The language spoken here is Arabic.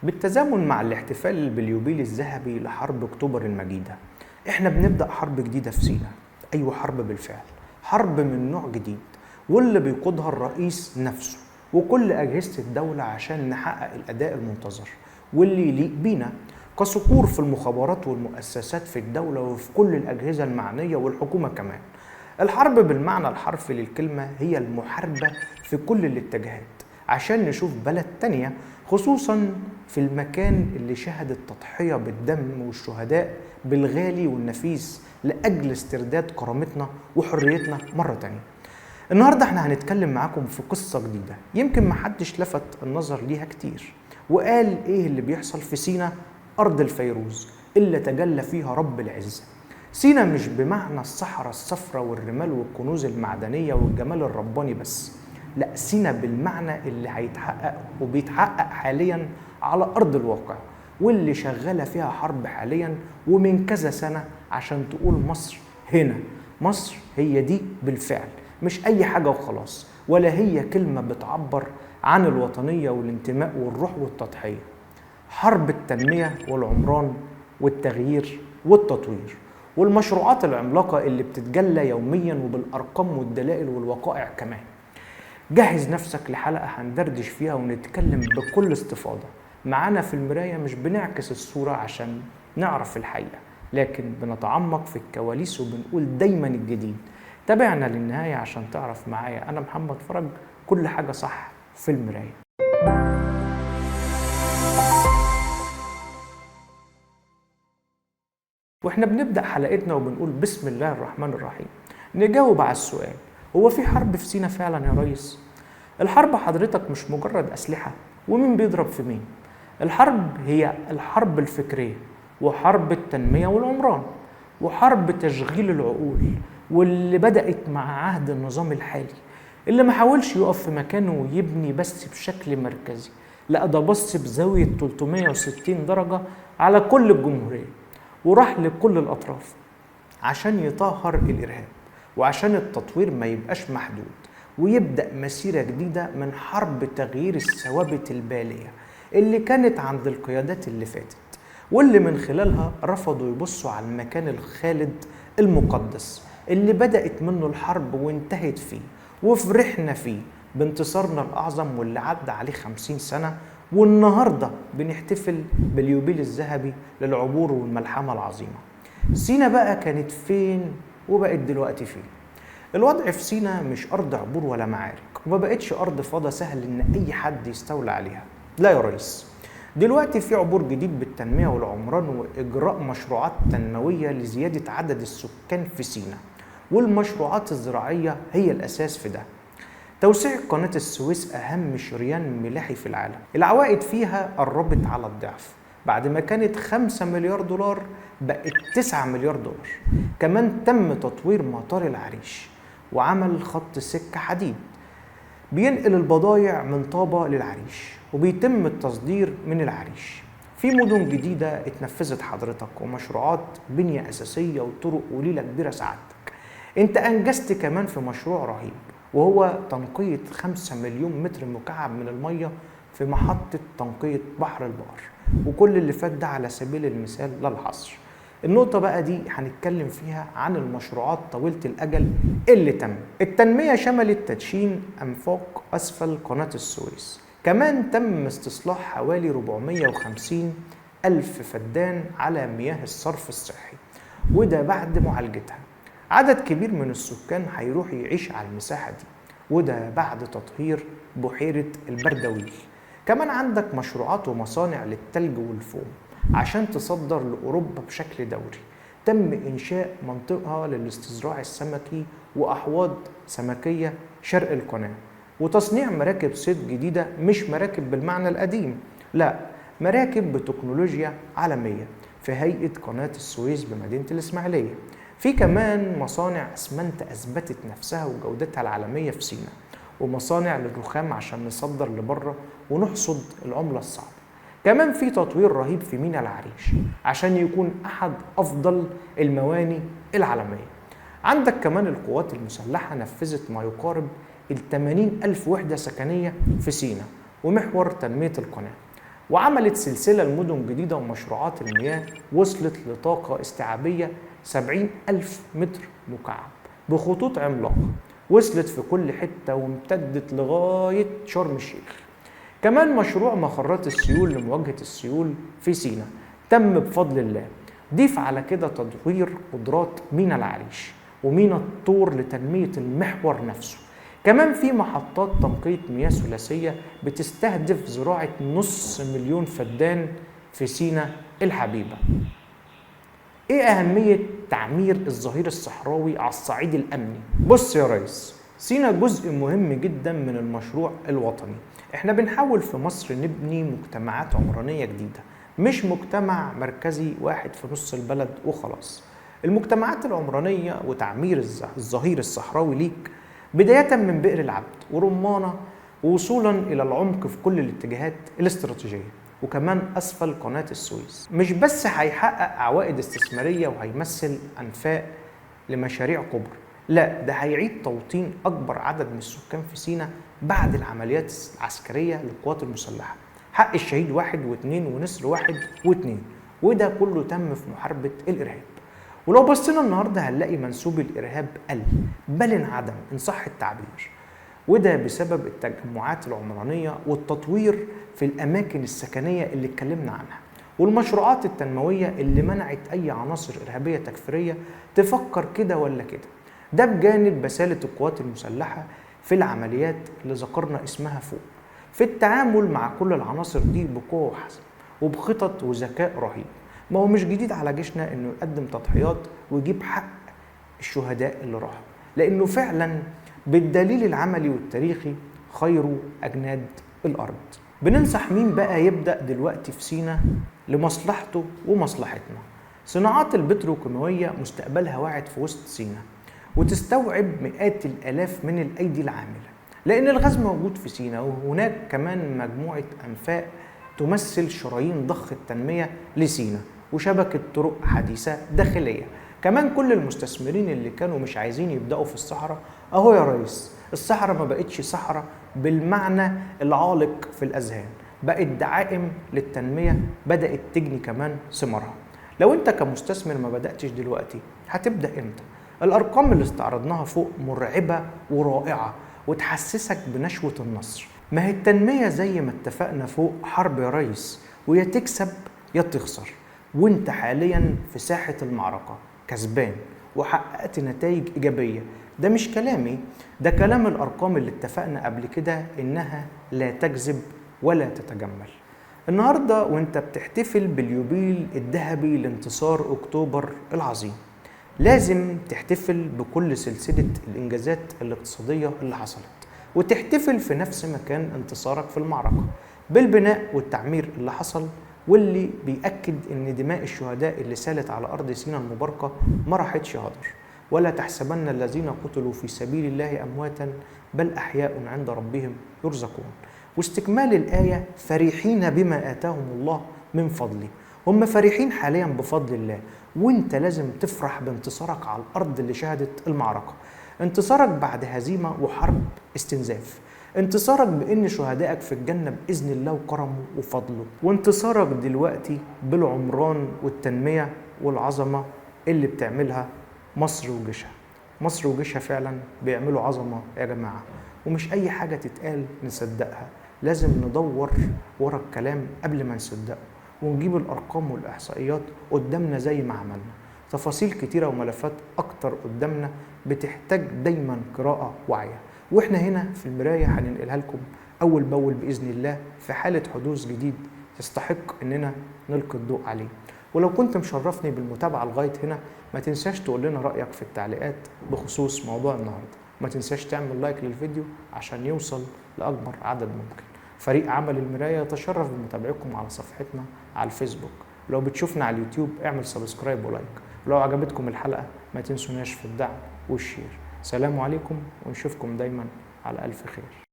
بالتزامن مع الاحتفال باليوبيل الذهبي لحرب أكتوبر المجيدة، احنا بنبدأ حرب جديدة في سيناء. أيوة، حرب بالفعل، حرب من نوع جديد، واللي بيقودها الرئيس نفسه وكل أجهزة الدولة عشان نحقق الأداء المنتظر واللي يليق بينا كصقور في المخابرات والمؤسسات في الدولة وفي كل الأجهزة المعنية والحكومة كمان. الحرب بالمعنى الحرفي للكلمة هي المحاربة في كل الاتجاهات عشان نشوف بلد تانية، خصوصا في المكان اللي شهد التضحية بالدم والشهداء بالغالي والنفيس لأجل استرداد كرامتنا وحريتنا مرة تانية. النهاردة احنا هنتكلم معاكم في قصة جديدة يمكن محدش لفت النظر ليها كتير، وقال ايه اللي بيحصل في سيناء أرض الفيروز اللي تجلى فيها رب العزة. سيناء مش بمعنى الصحراء الصفراء والرمال والكنوز المعدنية والجمال الرباني بس، لا، سيناء بالمعنى اللي هيتحقق وبيتحقق حاليا على أرض الواقع، واللي شغالة فيها حرب حاليا ومن كذا سنة عشان تقول مصر هنا. مصر هي دي بالفعل، مش أي حاجة وخلاص، ولا هي كلمة بتعبر عن الوطنية والانتماء والروح والتضحية. حرب التنمية والعمران والتغيير والتطوير والمشروعات العملاقة اللي بتتجلى يوميا وبالأرقام والدلائل والوقائع كمان. جهز نفسك لحلقة هندردش فيها ونتكلم بكل استفاضة. معانا في المراية مش بنعكس الصورة عشان نعرف الحقيقة، لكن بنتعمق في الكواليس وبنقول دايما الجديد. تابعنا للنهاية عشان تعرف معايا أنا محمد فرج كل حاجة صح في المراية. واحنا بنبدأ حلقتنا وبنقول بسم الله الرحمن الرحيم، نجاوب على السؤال: هو في حرب في سيناء فعلا يا ريس؟ الحرب حضرتك مش مجرد أسلحة ومين بيضرب في مين. الحرب هي الحرب الفكرية، وحرب التنمية والعمران، وحرب تشغيل العقول، واللي بدأت مع عهد النظام الحالي اللي ما حاولش يقف في مكانه ويبني بس بشكل مركزي، لا ده بص بزاوية 360 درجة على كل الجمهورية وراح لكل الأطراف عشان يطهر الإرهاب وعشان التطوير ما يبقاش محدود، ويبدأ مسيرة جديدة من حرب تغيير الثوابت البالية اللي كانت عند القيادات اللي فاتت، واللي من خلالها رفضوا يبصوا على المكان الخالد المقدس اللي بدأت منه الحرب وانتهت فيه وفرحنا فيه بانتصارنا الأعظم واللي عدى عليه 50 سنة، والنهاردة بنحتفل باليوبيل الذهبي للعبور والملحمة العظيمة. سيناء بقى كانت فين وبقت دلوقتي فين؟ الوضع في سيناء مش أرض عبور ولا معارك، وما بقتش أرض فضا سهل إن أي حد يستولى عليها. لا يا ريس، دلوقتي في عبور جديد بالتنمية والعمران وإجراء مشروعات تنموية لزيادة عدد السكان في سيناء، والمشروعات الزراعية هي الأساس في ده. توسيع قناة السويس أهم شريان ملاحي في العالم، العوائد فيها قربت على الضعف، بعد ما كانت 5 مليار دولار بقت 9 مليار دولار. كمان تم تطوير مطار العريش وعمل خط سكة حديد بينقل البضائع من طابة للعريش، وبيتم التصدير من العريش. في مدن جديدة اتنفذت حضرتك، ومشروعات بنية أساسية وطرق وليلة كبيرة سعادتك. انت أنجزت كمان في مشروع رهيب، وهو تنقية 5 مليون متر مكعب من المية في محطة تنقية بحر البقر، وكل اللي فات ده على سبيل المثال لا الحصر. النقطة بقى دي هنتكلم فيها عن المشروعات طويلة الأجل اللي تم. التنمية شملت تدشين أنفاق أسفل قناة السويس، كمان تم استصلاح حوالي 450 ألف فدان على مياه الصرف الصحي، وده بعد معالجتها. عدد كبير من السكان هيروح يعيش على المساحة دي، وده بعد تطهير بحيرة البردويل. كمان عندك مشروعات ومصانع للتلج والفوم عشان تصدر لأوروبا بشكل دوري. تم إنشاء منطقة للاستزراع السمكي وأحواض سمكية شرق القناة، وتصنيع مراكب صيد جديدة، مش مراكب بالمعنى القديم، لا، مراكب بتكنولوجيا عالمية في هيئة قناة السويس بمدينة الإسماعيلية. في كمان مصانع أسمنت أثبتت نفسها وجودتها العالمية في سيناء، ومصانع للرخام عشان نصدر لبره ونحصد العملة الصعبة. كمان في تطوير رهيب في ميناء العريش عشان يكون أحد أفضل المواني العالمية. عندك كمان القوات المسلحة نفذت ما يقارب 80 ألف وحدة سكنية في سيناء ومحور تنمية القناة. وعملت سلسلة لمدن جديدة ومشروعات المياه وصلت لطاقة استيعابية 70,000 متر مكعب بخطوط عملاقة وصلت في كل حتة وامتدت لغاية شرم الشيخ. كمان مشروع مخرات السيول لمواجهة السيول في سيناء تم بفضل الله. ضيف على كده تطوير قدرات ميناء العريش وميناء الطور لتنمية المحور نفسه. كمان في محطات تنقية مياه ثلاثية بتستهدف زراعة 500,000 فدان في سيناء الحبيبة. ايه أهمية تعمير الظهير الصحراوي على الصعيد الأمني؟ بص يا ريس، سيناء جزء مهم جدا من المشروع الوطني. احنا بنحاول في مصر نبني مجتمعات عمرانية جديدة، مش مجتمع مركزي واحد في نص البلد وخلاص. المجتمعات العمرانية وتعمير الظهير الصحراوي ليك بداية من بئر العبد ورمانة ووصولا إلى العمق في كل الاتجاهات الاستراتيجية وكمان أسفل قناة السويس، مش بس هيحقق عوائد استثمارية وهيمثل أنفاق لمشاريع كبرى، لا ده هيعيد توطين أكبر عدد من السكان في سيناء بعد العمليات العسكرية للقوات المسلحة، حق الشهيد 1 و2 ونسر 1 و2، وده كله تم في محاربة الإرهاب. ولو بصينا النهارده هنلاقي منسوب الإرهاب قل بل انعدم إن صح التعبير، وده بسبب التجمعات العمرانية والتطوير في الأماكن السكنية اللي اتكلمنا عنها والمشروعات التنموية اللي منعت أي عناصر إرهابية تكفيرية تفكر كده ولا كده. ده بجانب بسالة القوات المسلحة في العمليات اللي ذكرنا اسمها فوق، في التعامل مع كل العناصر دي بقوة وحزم وبخطط وذكاء رهيب. ما هو مش جديد على جيشنا انه يقدم تضحيات ويجيب حق الشهداء اللي راحوا، لانه فعلا بالدليل العملي والتاريخي خير اجناد الارض. بننصح مين بقى يبدأ دلوقتي في سيناء لمصلحته ومصلحتنا؟ صناعات البتروكيماوية مستقبلها واعد في وسط سيناء وتستوعب مئات الآلاف من الأيدي العاملة، لأن الغاز موجود في سيناء وهناك كمان مجموعة أنفاق تمثل شرايين ضخ التنمية لسيناء وشبكة طرق حديثة داخلية. كمان كل المستثمرين اللي كانوا مش عايزين يبدأوا في الصحراء أهو يا ريس، الصحراء ما بقتش صحراء بالمعنى العالق في الأذهان، بقت دعائم للتنمية بدأت تجني كمان ثمارها. لو انت كمستثمر ما بدأتش دلوقتي هتبدأ امتى؟ الأرقام اللي استعرضناها فوق مرعبة ورائعة وتحسسك بنشوة النصر. ما هي التنمية زي ما اتفقنا فوق حرب يا ريس، ويا تكسب يا تخسر، وانت حاليا في ساحة المعركة كسبان وحققت نتائج إيجابية. ده مش كلامي، ده كلام الأرقام اللي اتفقنا قبل كده إنها لا تكذب ولا تتجمل. النهاردة وانت بتحتفل باليوبيل الذهبي لانتصار أكتوبر العظيم، لازم تحتفل بكل سلسلة الإنجازات الاقتصادية اللي حصلت، وتحتفل في نفس مكان انتصارك في المعركة بالبناء والتعمير اللي حصل، واللي بيأكد إن دماء الشهداء اللي سالت على أرض سيناء المباركة ما راحتش هدر. ولا تحسبن الذين قتلوا في سبيل الله أمواتا بل أحياء عند ربهم يرزقون. واستكمال الآية فرحين بما آتاهم الله من فضله، هم فرحين حاليا بفضل الله، وانت لازم تفرح بانتصارك على الأرض اللي شهدت المعركة، انتصارك بعد هزيمة وحرب استنزاف، انتصارك بأن شهدائك في الجنة بإذن الله وكرمه وفضله، وانتصارك دلوقتي بالعمران والتنمية والعظمة اللي بتعملها مصر وجيشها. مصر وجيشها فعلا بيعملوا عظمة يا جماعة، ومش أي حاجة تتقال نصدقها، لازم ندور ورا الكلام قبل ما نصدقه ونجيب الأرقام والإحصائيات قدامنا زي ما عملنا. تفاصيل كتيرة وملفات أكتر قدامنا بتحتاج دايما قراءة واعية، وإحنا هنا في المراية هننقلها لكم أول بأول بإذن الله في حالة حدوث جديد يستحق إننا نلقي الضوء عليه. ولو كنت مشرفني بالمتابعة لغاية هنا ما تنساش تقول لنا رأيك في التعليقات بخصوص موضوع النهاردة، ما تنساش تعمل لايك للفيديو عشان يوصل لأكبر عدد ممكن. فريق عمل المراية يتشرف بمتابعتكم على صفحتنا على الفيسبوك، ولو بتشوفنا على اليوتيوب اعمل سبسكرايب ولايك، ولو عجبتكم الحلقة ما تنسوناش في الدعم والشير. سلام عليكم ونشوفكم دايما على ألف خير.